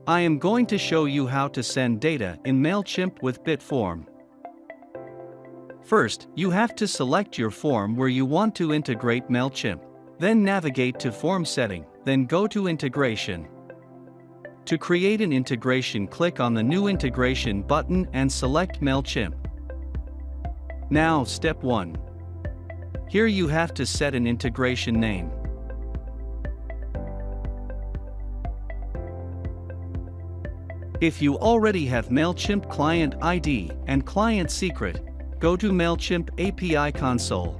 I am going to show you how to send data in Mailchimp with BitForm. First, you have to select your form where you want to integrate Mailchimp. Then navigate to Form Setting, then go to Integration. To create an integration, click on the New Integration button and select Mailchimp. Now, Step 1. Here you have to set an integration name. If you already have Mailchimp Client ID and Client Secret, go to Mailchimp API console.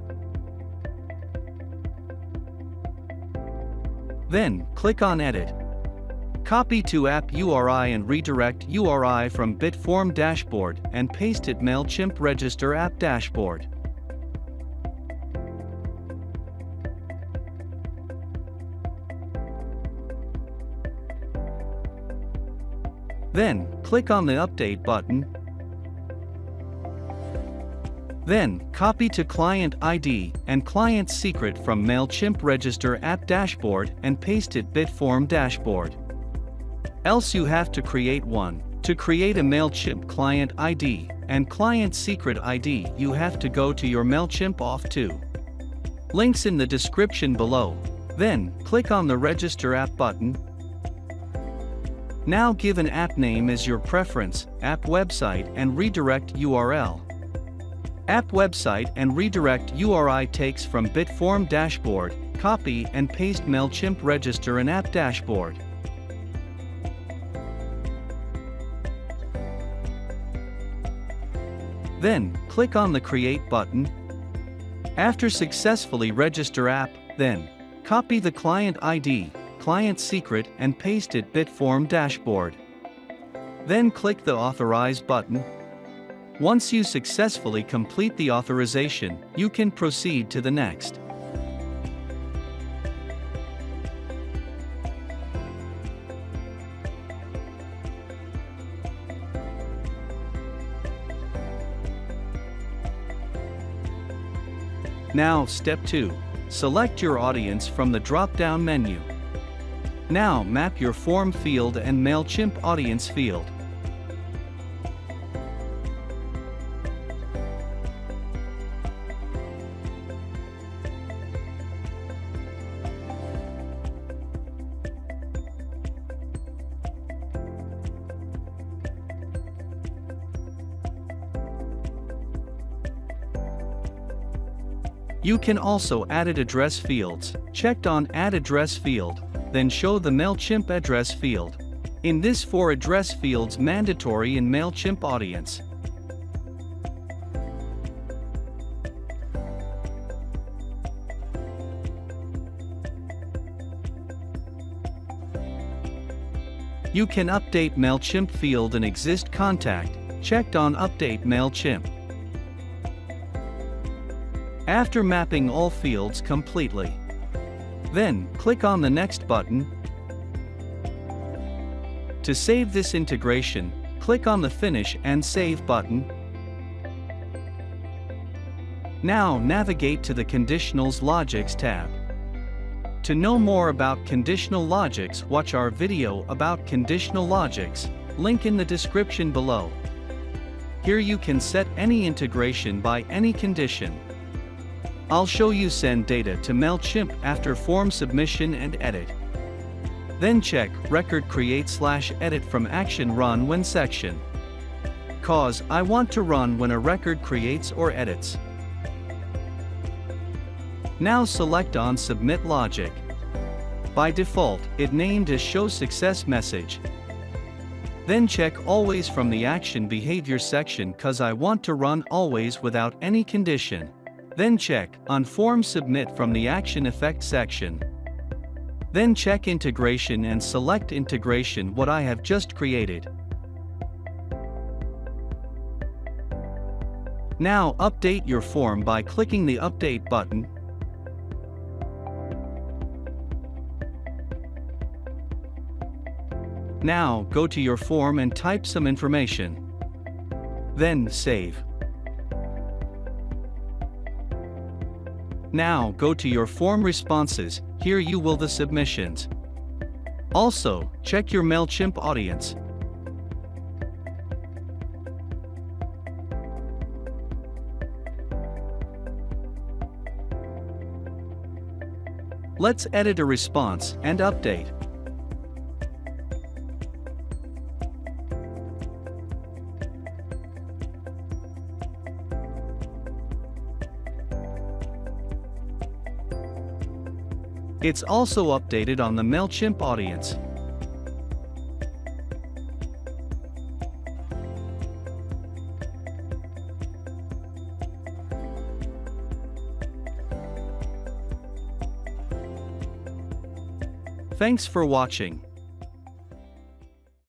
Then, click on Edit. Copy to App URI and Redirect URI from BitForm Dashboard and paste it Mailchimp Register App Dashboard. Then, click on the Update button. Then, copy to Client ID and Client Secret from Mailchimp Register App Dashboard and paste it BitForm Dashboard. Else you have to create one. To create a Mailchimp Client ID and Client Secret ID, you have to go to your Mailchimp Auth2. Links in the description below. Then, click on the Register App button. Now give an app name as your preference, app website and redirect URL. App website and redirect URI takes from BitForm Dashboard, copy and paste Mailchimp Register and App Dashboard. Then, click on the Create button. After successfully register app, then, copy the client ID, Client Secret and paste it BitForm Dashboard. Then click the Authorize button. Once you successfully complete the authorization, you can proceed to the next. Now, Step 2. Select your audience from the drop-down menu. Now map your form field and Mailchimp audience field. You can also add address fields. Checked on Add Address Field, then show the Mailchimp address field. In this, 4 address fields mandatory in Mailchimp audience. You can update Mailchimp field and exist contact, checked on Update Mailchimp. After mapping all fields completely, then click on the Next button. To save this integration, click on the Finish and Save button. Now navigate to the Conditionals Logics tab. To know more about conditional logics, watch our video about conditional logics, link in the description below. Here you can set any integration by any condition. I'll show you send data to Mailchimp after form submission and edit. Then check record create/edit from action run when section. Cause I want to run when a record creates or edits. Now select on submit logic. By default, it named as show success message. Then check always from the action behavior section cause I want to run always without any condition. Then check on form submit from the action effect section. Then check integration and select integration what I have just created. Now update your form by clicking the update button. Now go to your form and type some information. Then save. Now go to your form responses, here you will the submissions. Also, check your Mailchimp audience. Let's edit a response and update. It's also updated on the Mailchimp audience. Thanks for watching.